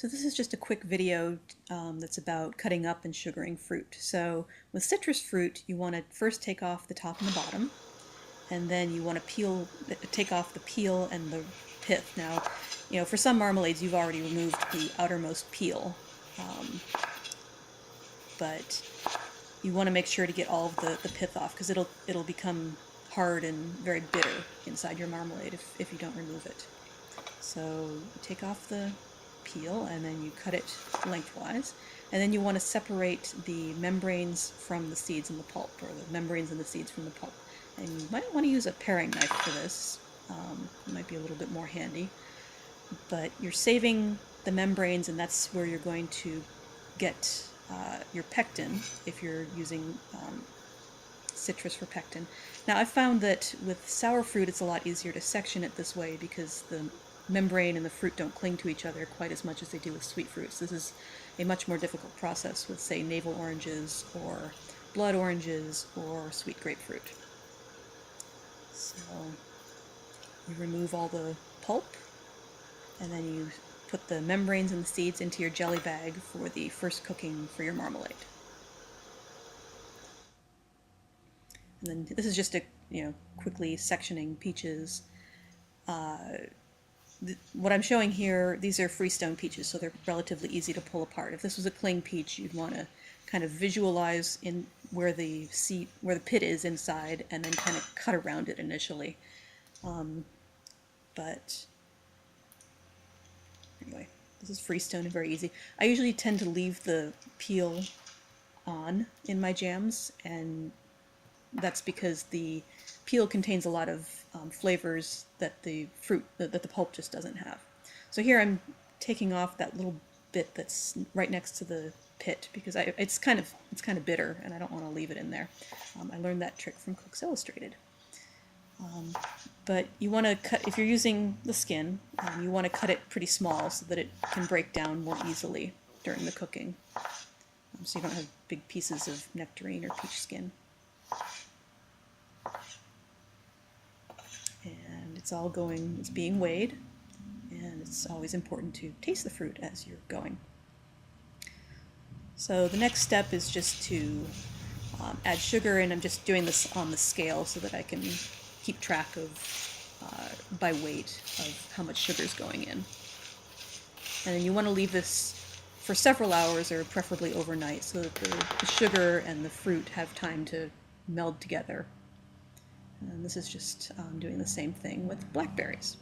So this is just a quick video that's about cutting up and sugaring fruit. So with citrus fruit, you want to first take off the top and the bottom, and then you want to take off the peel and the pith. Now, for some marmalades, you've already removed the outermost peel, but you want to make sure to get all of the pith off, because it'll become hard and very bitter inside your marmalade if you don't remove it. So you take off the peel and then you cut it lengthwise, and then you want to separate the membranes from the seeds and the pulp, or the membranes and the seeds from the pulp. And you might want to use a paring knife for this. It might be a little bit more handy, but you're saving the membranes, and that's where you're going to get your pectin if you're using citrus for pectin. Now, I've found that with sour fruit it's a lot easier to section it this way, because the membrane and the fruit don't cling to each other quite as much as they do with sweet fruits. This is a much more difficult process with, say, navel oranges or blood oranges or sweet grapefruit. So you remove all the pulp, and then you put the membranes and the seeds into your jelly bag for the first cooking for your marmalade. And then this is just a quickly sectioning peaches. What I'm showing here, these are freestone peaches, so they're relatively easy to pull apart. If this was a cling peach, you'd want to kind of visualize in where the pit is inside, and then kind of cut around it initially. But anyway, this is freestone and very easy. I usually tend to leave the peel on in my jams, and that's because the peel contains a lot of flavors that the pulp just doesn't have. So here I'm taking off that little bit that's right next to the pit, because it's kind of bitter, and I don't want to leave it in there. I learned that trick from Cooks Illustrated. But you want to cut, if you're using the skin, you want to cut it pretty small so that it can break down more easily during the cooking, so you don't have big pieces of nectarine or peach skin. And it's being weighed, and it's always important to taste the fruit as you're going. So the next step is just to add sugar, and I'm just doing this on the scale so that I can keep track of, by weight, of how much sugar is going in. And then you want to leave this for several hours, or preferably overnight, so that the sugar and the fruit have time to meld together. And this is just doing the same thing with blackberries.